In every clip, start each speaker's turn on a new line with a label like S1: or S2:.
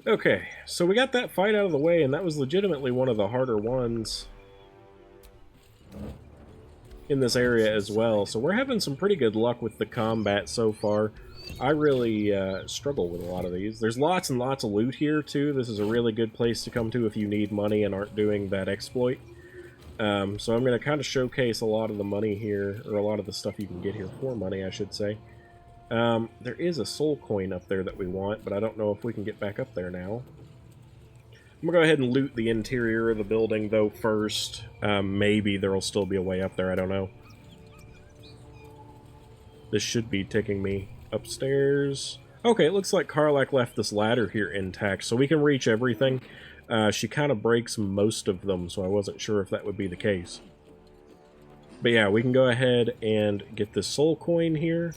S1: Okay, so we got that fight out of the way, and that was legitimately one of the harder ones in this area as well. So we're having some pretty good luck with the combat so far. I really struggle with a lot of these. There's lots and lots of loot here, too. This is a really good place to come to if you need money and aren't doing that exploit. So I'm going to kind of showcase a lot of the money here, or a lot of the stuff you can get here for money, I should say. There is a soul coin up there that we want, but I don't know if we can get back up there now. I'm going to go ahead and loot the interior of the building, though, first. Maybe there will still be a way up there, I don't know. This should be taking me upstairs. Okay, it looks like Karlak left this ladder here intact, so we can reach everything. She kind of breaks most of them, so I wasn't sure if that would be the case. But yeah, we can go ahead and get this soul coin here.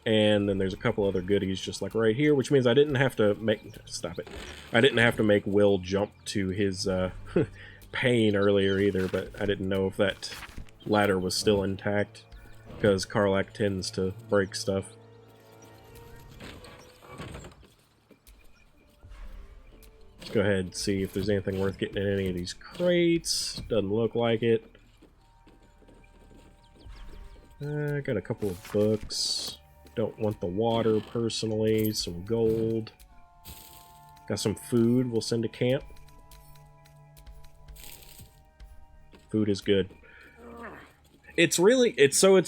S1: And then there's a couple other goodies just like right here, which means I didn't have to make... Stop it. I didn't have to make Will jump to his pain earlier either, but I didn't know if that ladder was still intact, because Karlak tends to break stuff. Let's go ahead and see if there's anything worth getting in any of these crates. Doesn't look like it. I got a couple of books. Don't want the water, personally. Some gold. Got some food we'll send to camp. Food is good. It's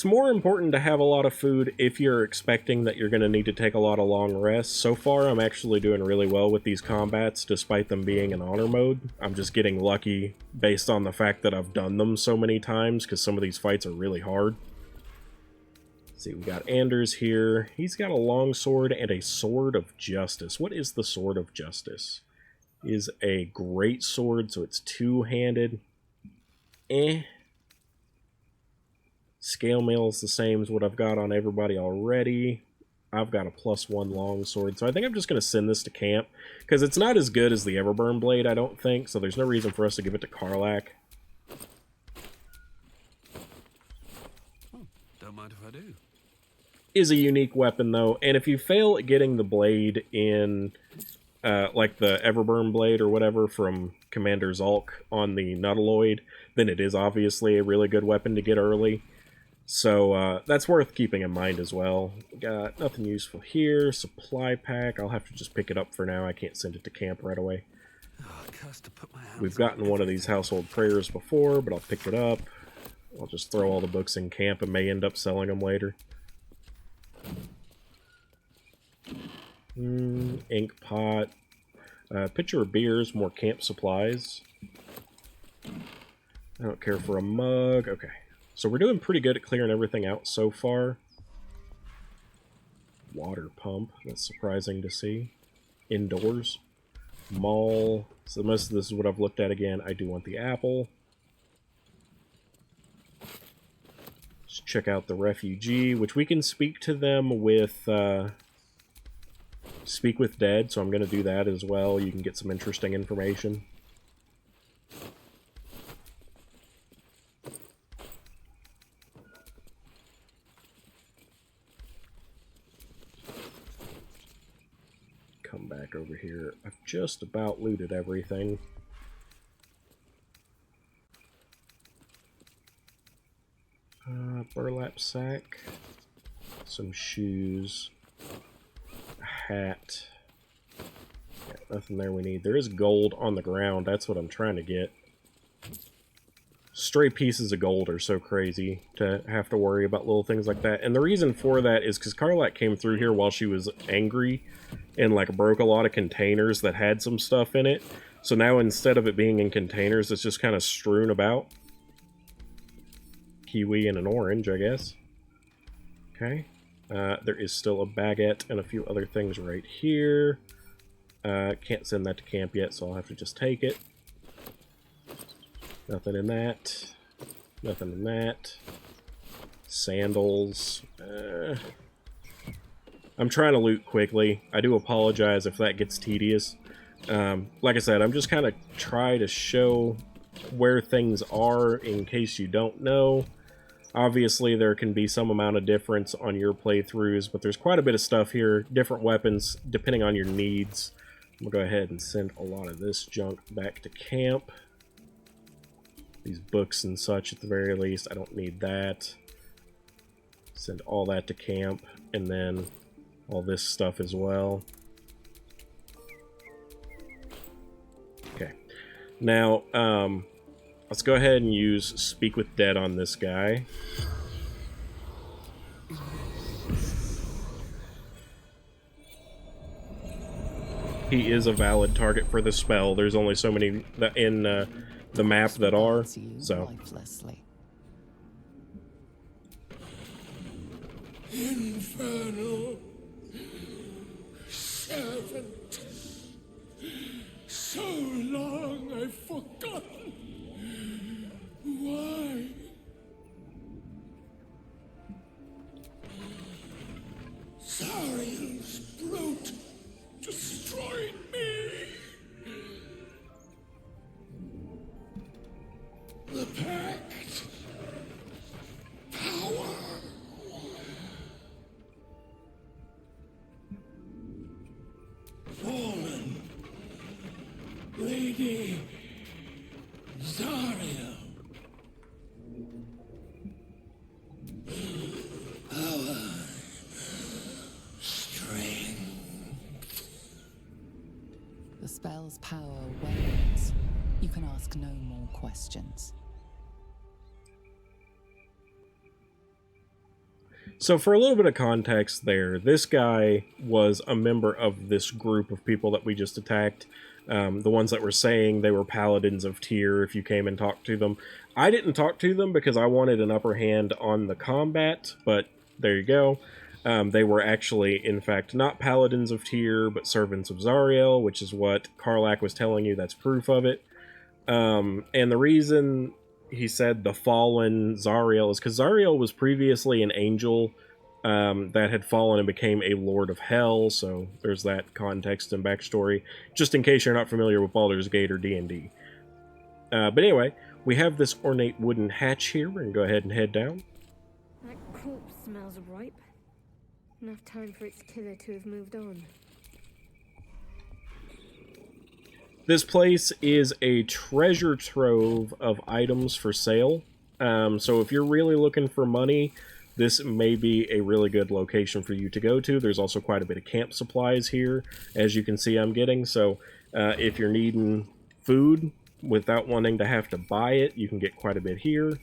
S1: more important to have a lot of food if you're expecting that you're going to need to take a lot of long rests. So far, I'm actually doing really well with these combats, despite them being in honor mode. I'm just getting lucky based on the fact that I've done them so many times, because some of these fights are really hard. See, we got Anders here. He's got a long sword and a sword of justice. What is the sword of justice? It is a great sword, so it's two-handed. Scale mail is the same as what I've got on everybody already. I've got a +1 long sword, so I think I'm just going to send this to camp, because it's not as good as the Everburn blade, I don't think, so there's no reason for us to give it to Karlak.
S2: Don't mind if I do.
S1: Is a unique weapon, though, and if you fail at getting the blade in, like the Everburn blade or whatever from Commander Zulk on the Nuttaloid, then it is obviously a really good weapon to get early. So that's worth keeping in mind as well. Got nothing useful here. Supply pack, I'll have to just pick it up for now. I can't send it to camp right away. We've gotten one of these household prayers before, but I'll pick it up. I'll just throw all the books in camp and may end up selling them later. Ink pot. Pitcher of beers, more camp supplies. I don't care for a mug. Okay. So we're doing pretty good at clearing everything out so far. Water pump. That's surprising to see. Indoors. Mall. So most of this is what I've looked at again. I do want the apple. Let's check out the refugee, which we can speak to them with... Speak with Dead, so I'm going to do that as well. You can get some interesting information. Come back over here. I've just about looted everything. Burlap sack. Some shoes. Hat. Yeah, nothing there we need. There is gold on the ground. That's what I'm trying to get. Stray pieces of gold are so crazy to have to worry about little things like that. And the reason for that is because Karlak came through here while she was angry and like broke a lot of containers that had some stuff in it. So now instead of it being in containers, it's just kind of strewn about. Kiwi and an orange, I guess. Okay. There is still a baguette and a few other things right here. Can't send that to camp yet, so I'll have to just take it. Nothing in that. Nothing in that. Sandals. I'm trying to loot quickly. I do apologize if that gets tedious. Like I said, I'm just kind of trying to show where things are in case you don't know. Obviously, there can be some amount of difference on your playthroughs, but there's quite a bit of stuff here, different weapons, depending on your needs. I'm going to go ahead and send a lot of this junk back to camp. These books and such, at the very least, I don't need that. Send all that to camp, and then all this stuff as well. Okay. Now, let's go ahead and use Speak with Dead on this guy. He is a valid target for the spell. There's only so many that in the map that are, so.
S2: Infernal servant. So long I've forgotten. Why? Zariel's brute destroyed me. The pact. Power. Fallen. Lady Zariel. Power. Strength.
S3: The spell's power wanes. You can ask no more questions.
S1: So for a little bit of context there, this guy was a member of this group of people that we just attacked. The ones that were saying they were paladins of Tyr if you came and talked to them. I didn't talk to them because I wanted an upper hand on the combat, but there you go. They were actually, in fact, not paladins of Tyr, but servants of Zariel, which is what Karlach was telling you. That's proof of it. And the reason he said the fallen Zariel is because Zariel was previously an angel that had fallen and became a lord of hell, so there's that context and backstory, just in case you're not familiar with Baldur's Gate or D&D. But anyway, we have this ornate wooden hatch here. We're going to go ahead and head down.
S4: That corpse smells ripe. Enough time for its killer to have moved on.
S1: This place is a treasure trove of items for sale. So if you're really looking for money, this may be a really good location for you to go to. There's also quite a bit of camp supplies here, as you can see I'm getting. So if you're needing food without wanting to have to buy it, you can get quite a bit here.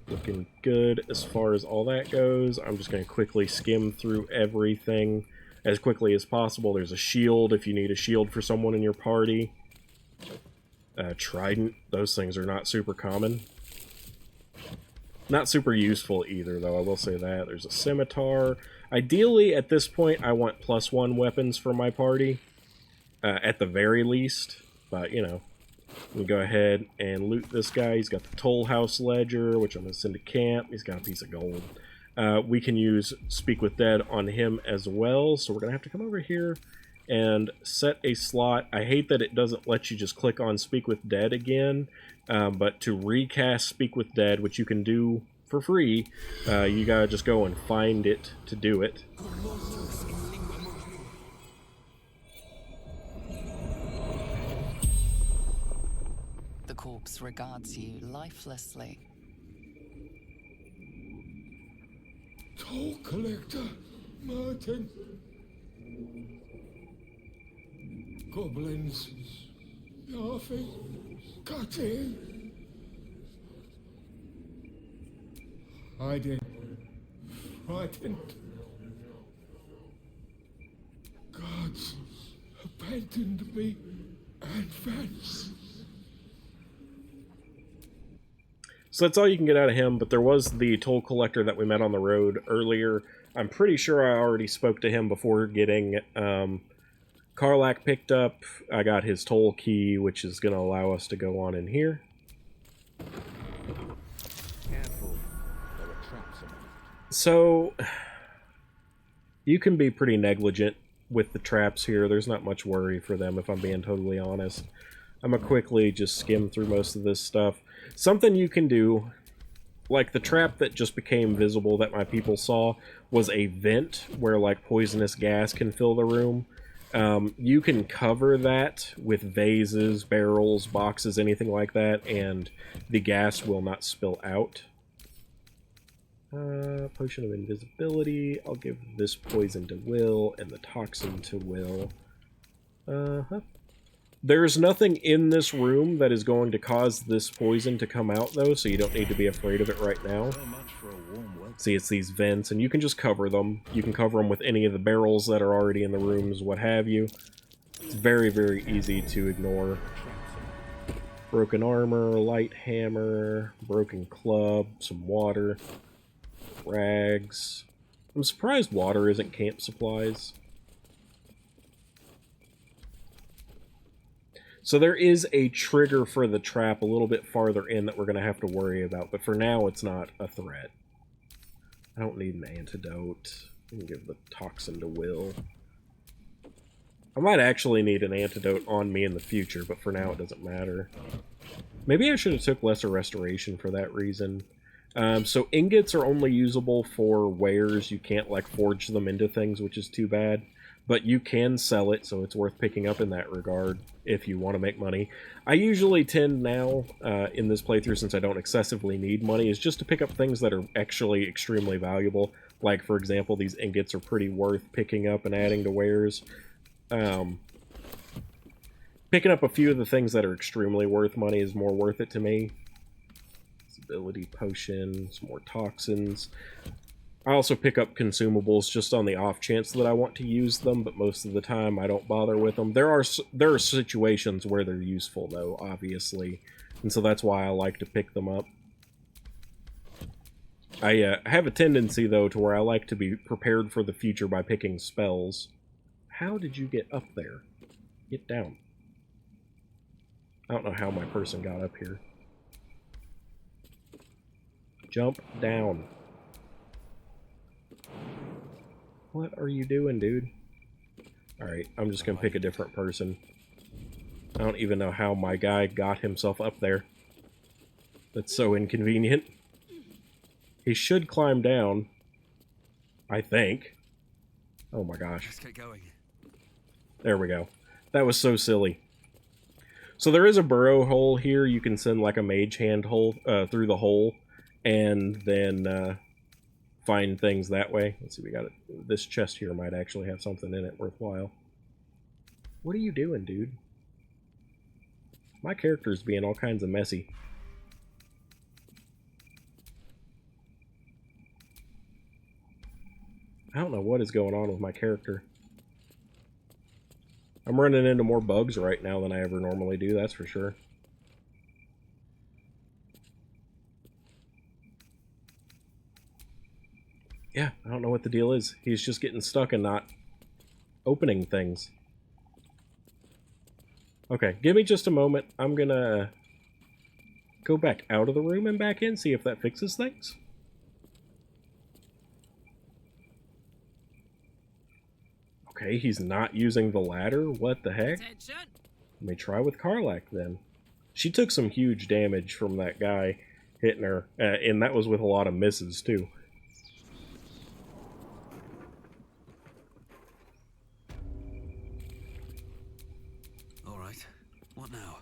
S1: Looking good as far as all that goes. I'm just going to quickly skim through everything as quickly as possible. There's a shield if you need a shield for someone in your party. Trident, those things are not super common. Not super useful either, though, I will say that. There's a scimitar. Ideally, at this point, I want +1 weapons for my party. At the very least. But, you know, we go ahead and loot this guy. He's got the Toll House Ledger, which I'm going to send to camp. He's got a piece of gold. We can use Speak with Dead on him as well, so we're going to have to come over here and set a slot. I hate that it doesn't let you just click on Speak with Dead again, but to recast Speak with Dead, which you can do for free, you gotta just go and find it to do it.
S3: The corpse regards you lifelessly.
S2: Toll collector, Martin. Goblins, laughing, cutting, hiding, frightened. Gods abandoned me and Vance.
S1: So that's all you can get out of him, but there was the toll collector that we met on the road earlier. I'm pretty sure I already spoke to him before getting Karlach picked up. I got his toll key, which is going to allow us to go on in here.
S2: Careful, there are traps.
S1: So, you can be pretty negligent with the traps here. There's not much worry for them, if I'm being totally honest. I'm gonna quickly just skim through most of this stuff. Something you can do, like the trap that just became visible that my people saw, was a vent where like poisonous gas can fill the room. You can cover that with vases, barrels, boxes, anything like that, and the gas will not spill out. Potion of invisibility. I'll give this poison to Will and the toxin to Will. There's nothing in this room that is going to cause this poison to come out, though, so you don't need to be afraid of it right now. See, it's these vents, and you can just cover them. You can cover them with any of the barrels that are already in the rooms, what have you. It's very, very easy to ignore. Broken armor, light hammer, broken club, some water, rags. I'm surprised water isn't camp supplies. So there is a trigger for the trap a little bit farther in that we're going to have to worry about, but for now it's not a threat. I don't need an antidote. I can give the toxin to Will. I might actually need an antidote on me in the future, but for now it doesn't matter. Maybe I should have took lesser restoration for that reason. So ingots are only usable for wares. You can't like forge them into things, which is too bad. But you can sell it, so it's worth picking up in that regard if you want to make money. I usually tend now, in this playthrough, since I don't excessively need money, is just to pick up things that are actually extremely valuable. Like, for example, these ingots are pretty worth picking up and adding to wares. Picking up a few of the things that are extremely worth money is more worth it to me. Ability potion, some more toxins. I also pick up consumables just on the off chance that I want to use them, but most of the time I don't bother with them. There are situations where they're useful, though, obviously, and so that's why I like to pick them up. I have a tendency, though, to where I like to be prepared for the future by picking spells. How did you get up there? Get down. I don't know how my person got up here. Jump down. What are you doing, dude? Alright, I'm just gonna pick a different person. I don't even know how my guy got himself up there. That's so inconvenient. He should climb down. I think. Oh my gosh.
S5: Let's get going.
S1: There we go. That was so silly. So there is a burrow hole here. You can send like a mage hand hole through the hole, and then find things that way. Let's see, we got it. This chest here might actually have something in it worthwhile. What are you doing, dude? My character's being all kinds of messy. I don't know what is going on with my character. I'm running into more bugs right now than I ever normally do, that's for sure. Yeah, I don't know what the deal is. He's just getting stuck and not opening things. Okay, give me just a moment. I'm gonna go back out of the room and back in, see if that fixes things. Okay, he's not using the ladder? What the heck?
S5: Attention.
S1: Let me try with Karlach then. She took some huge damage from that guy hitting her, and that was with a lot of misses too.
S5: Alright, what now?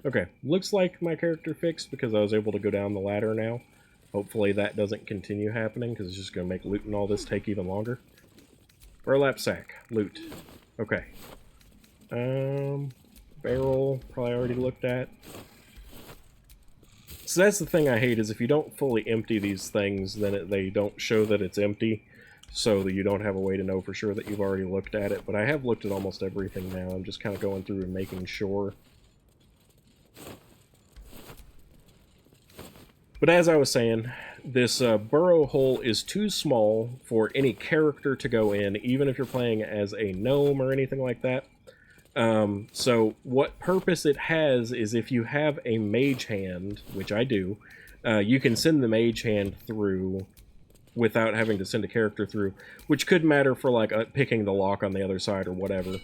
S1: Okay, looks like my character fixed because I was able to go down the ladder now. Hopefully that doesn't continue happening because it's just going to make looting all this take even longer. Burlap sack, loot. Okay. Barrel, probably already looked at. So that's the thing I hate, is if you don't fully empty these things, then they don't show that it's empty, so that you don't have a way to know for sure that you've already looked at it. But I have looked at almost everything now. I'm just kind of going through and making sure. But as I was saying, this burrow hole is too small for any character to go in, even if you're playing as a gnome or anything like that. So what purpose it has is if you have a mage hand, which I do, you can send the mage hand through without having to send a character through, which could matter for like picking the lock on the other side or whatever.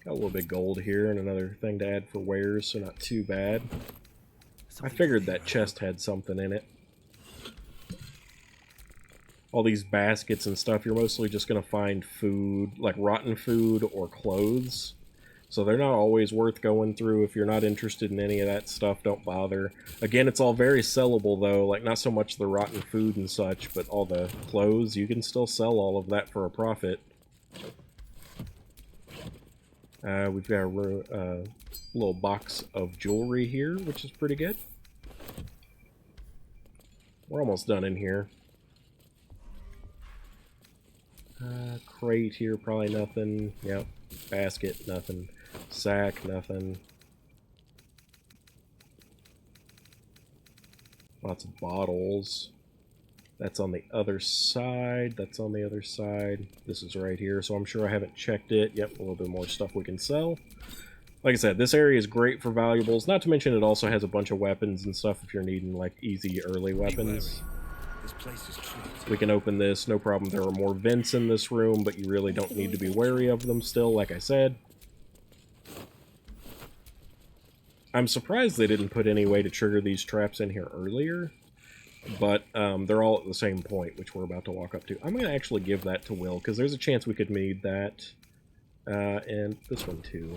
S1: Got a little bit of gold here and another thing to add for wares, so not too bad. I figured that chest had something in it. All these baskets and stuff, you're mostly just going to find food, like rotten food or clothes. So they're not always worth going through. If you're not interested in any of that stuff, don't bother. Again, it's all very sellable, though. Like, not so much the rotten food and such, but all the clothes, you can still sell all of that for a profit. We've got a little box of jewelry here, which is pretty good. We're almost done in here. Crate here, probably nothing. Yep. Basket, nothing. Sack, nothing. Lots of bottles. That's on the other side. That's on the other side. This is right here, so I'm sure I haven't checked it. Yep, a little bit more stuff we can sell. Like I said, this area is great for valuables. Not to mention it also has a bunch of weapons and stuff if you're needing, like, easy early weapons.
S5: This place is tricked.
S1: We can open this, no problem. There are more vents in this room, but you really don't need to be wary of them still, like I said. I'm surprised they didn't put any way to trigger these traps in here earlier, but they're all at the same point, which we're about to walk up to. I'm going to actually give that to Will, because there's a chance we could need that, and this one too.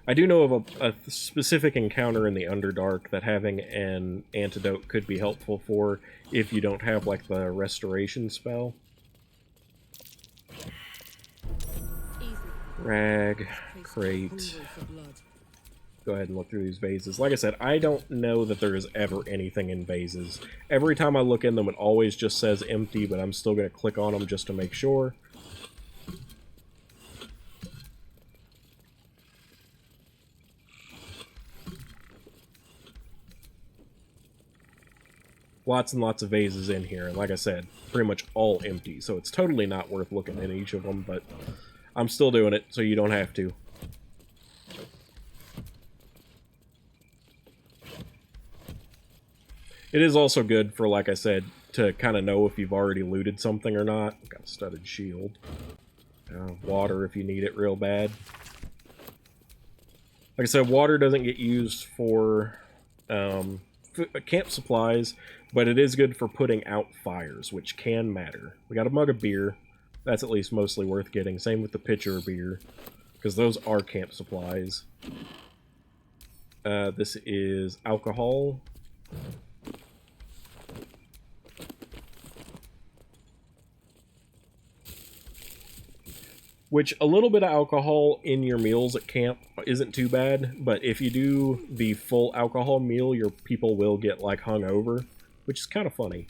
S1: I do know of a specific encounter in the Underdark that having an antidote could be helpful for if you don't have, like, the restoration spell. Rag, crate. Go ahead and look through these vases. Like I said, I don't know that there is ever anything in vases. Every time I look in them, it always just says empty, but I'm still going to click on them just to make sure. Lots and lots of vases in here, and like I said, pretty much all empty, so it's totally not worth looking at each of them, but I'm still doing it, so you don't have to. It is also good for, like I said, to kind of know if you've already looted something or not. Got a studded shield. Water if you need it real bad. Like I said, water doesn't get used for camp supplies, but it is good for putting out fires, which can matter. We got a mug of beer. That's at least mostly worth getting. Same with the pitcher of beer, because those are camp supplies. This is alcohol. Which, a little bit of alcohol in your meals at camp isn't too bad, but if you do the full alcohol meal, your people will get, like, hungover, which is kind of funny.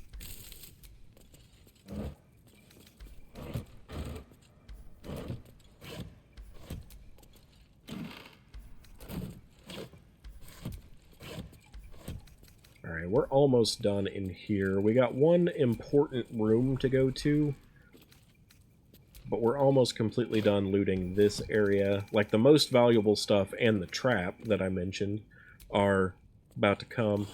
S1: Alright, we're almost done in here. We got one important room to go to, but we're almost completely done looting this area. Like, the most valuable stuff and the trap that I mentioned are about to come.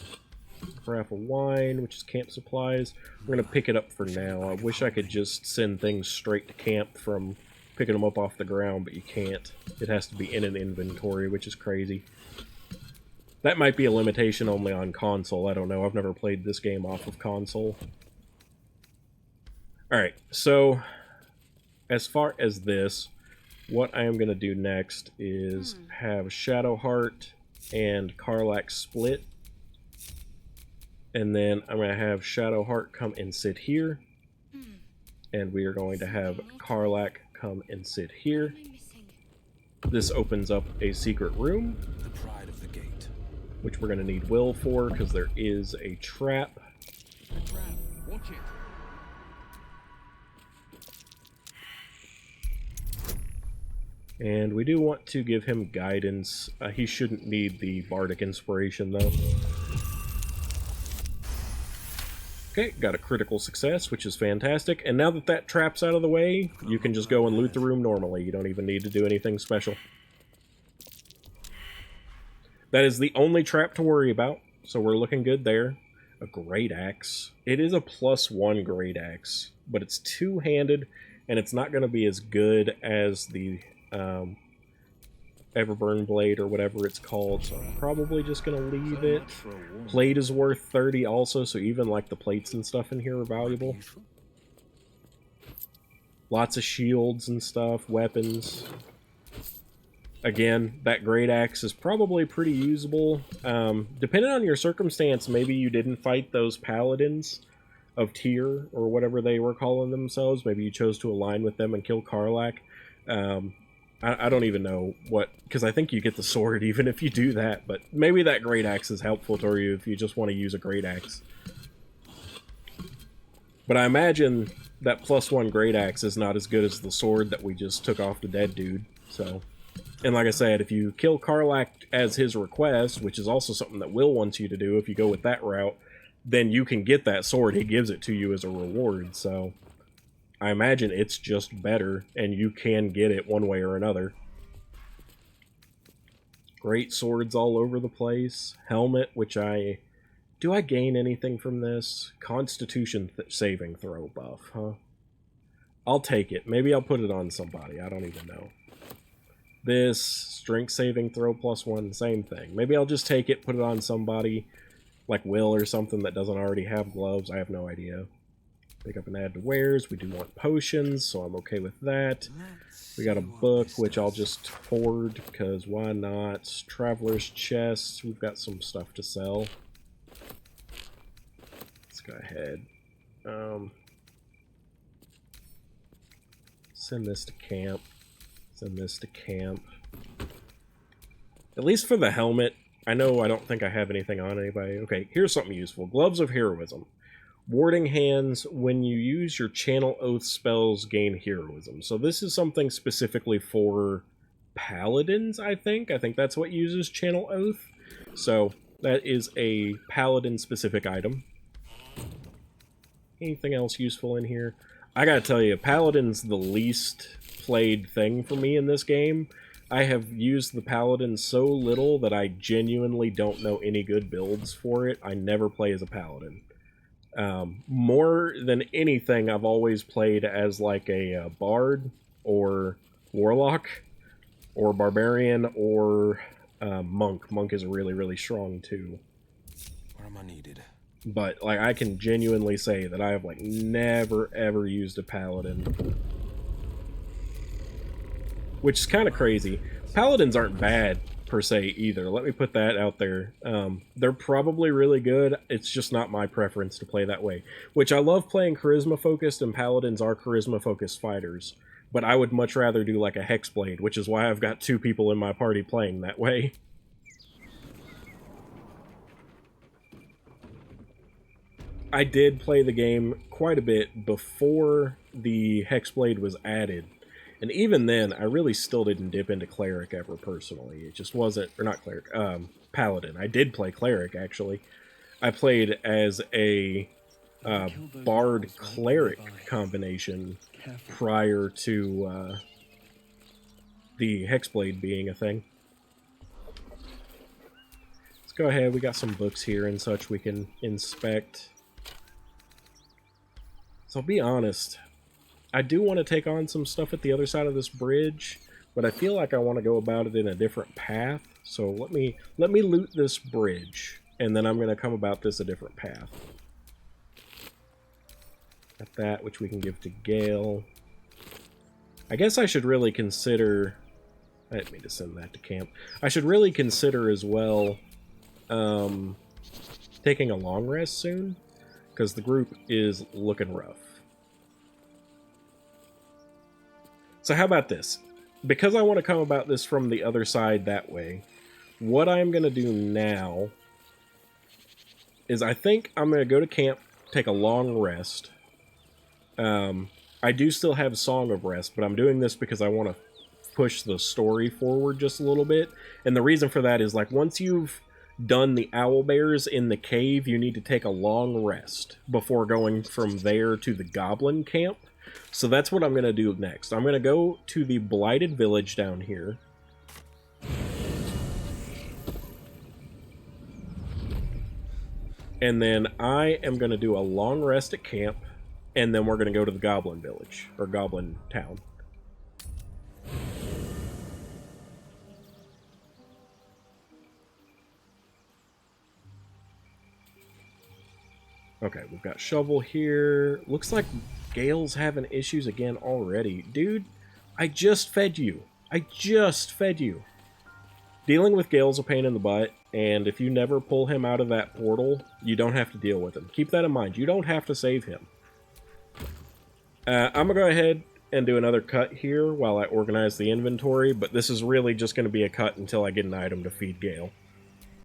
S1: Carafe of wine, which is camp supplies. We're going to pick it up for now. I wish I could just send things straight to camp from picking them up off the ground, but you can't. It has to be in an inventory, which is crazy. That might be a limitation only on console. I don't know. I've never played this game off of console. Alright, so as far as this, what I am going to do next is have Shadowheart and Karlach split. And then I'm going to have Shadowheart come and sit here. And we are going to have Karlach come and sit here. This opens up a secret room,
S5: The pride of the gate.
S1: which we're going to need Will for, because there is a trap.
S2: Watch it.
S1: And we do want to give him guidance. He shouldn't need the bardic inspiration, though. Okay, got a critical success, which is fantastic. And now that that trap's out of the way, you can just go and loot the room normally. You don't even need to do anything special. That is the only trap to worry about, so we're looking good there. A great axe. It is a +1 great axe, but it's two-handed, and it's not going to be as good as the Everburn Blade or whatever it's called, so I'm probably just gonna leave
S5: So
S1: it.
S5: much for a warm
S1: Plate is worth 30 also, so even like the plates and stuff in here are
S5: might be
S1: valuable.
S5: useful.
S1: Lots of shields and stuff, weapons. Again, that great axe is probably pretty usable. Depending on your circumstance, maybe you didn't fight those paladins of Tyr, or whatever they were calling themselves. Maybe you chose to align with them and kill Karlach. I don't even know what, because I think you get the sword even if you do that, but maybe that great axe is helpful to you if you just want to use a great axe. But I imagine that +1 great axe is not as good as the sword that we just took off the dead dude, so... And like I said, if you kill Karlach as his request, which is also something that Will wants you to do if you go with that route, then you can get that sword. He gives it to you as a reward, so I imagine it's just better, and you can get it one way or another. Great swords all over the place. Helmet, which I... Do I gain anything from this? Constitution saving throw buff, huh? I'll take it. Maybe I'll put it on somebody. I don't even know. This, strength saving throw +1, same thing. Maybe I'll just take it, put it on somebody, like Will or something that doesn't already have gloves. I have no idea. Pick up and add to wares. We do want potions, so I'm okay with that. We got a book, which I'll just hoard, because why not? Traveler's chest. We've got some stuff to sell. Let's go ahead. Send this to camp. Send this to camp. At least for the helmet, I know I don't think I have anything on anybody. Okay, here's something useful. Gloves of Heroism. Warding hands, when you use your Channel Oath spells, gain heroism. So this is something specifically for paladins, I think. I think that's what uses Channel Oath. So that is a paladin-specific item. Anything else useful in here? I gotta tell you, Paladin's the least played thing for me in this game. I have used the Paladin so little that I genuinely don't know any good builds for it. I never play as a Paladin. More than anything, I've always played as like a Bard, or Warlock, or Barbarian, or Monk. Monk is really, really strong too.
S5: Where am I needed?
S1: But like, I can genuinely say that I have like never ever used a Paladin. Which is kind of crazy. Paladins aren't bad, per se, either. Let me put that out there. They're probably really good. It's just not my preference to play that way. Which I love playing charisma-focused, and Paladins are charisma-focused fighters. But I would much rather do like a Hexblade, which is why I've got 2 people in my party playing that way. I did play the game quite a bit before the Hexblade was added. And even then, I really still didn't dip into Cleric ever, personally. It just wasn't... Or not Cleric, Paladin. I did play Cleric, actually. I played as a Bard-Cleric combination prior to the Hexblade being a thing. Let's go ahead. We got some books here and such we can inspect. So I'll be honest, I do want to take on some stuff at the other side of this bridge, but I feel like I want to go about it in a different path. So let me loot this bridge, and then I'm going to come about this a different path. Got that, which we can give to Gale. I guess I should really consider... I didn't mean to send that to camp. I should really consider as well taking a long rest soon, because the group is looking rough. So how about this? Because I want to come about this from the other side that way, what I'm going to do now is I think I'm going to go to camp, take a long rest. I do still have Song of Rest, but I'm doing this because I want to push the story forward just a little bit. And the reason for that is, like, once you've done the owlbears in the cave, you need to take a long rest before going from there to the goblin camp. So that's what I'm going to do next. I'm going to go to the blighted village down here. And then I am going to do a long rest at camp, and then we're going to go to the goblin village, or goblin town. Okay, we've got Shovel here. Looks like Gale's having issues again already. Dude, I just fed you. I just fed you. Dealing with Gale's a pain in the butt, and if you never pull him out of that portal, you don't have to deal with him. Keep that in mind. You don't have to save him. I'm going to go ahead and do another cut here while I organize the inventory, but this is really just going to be a cut until I get an item to feed Gale.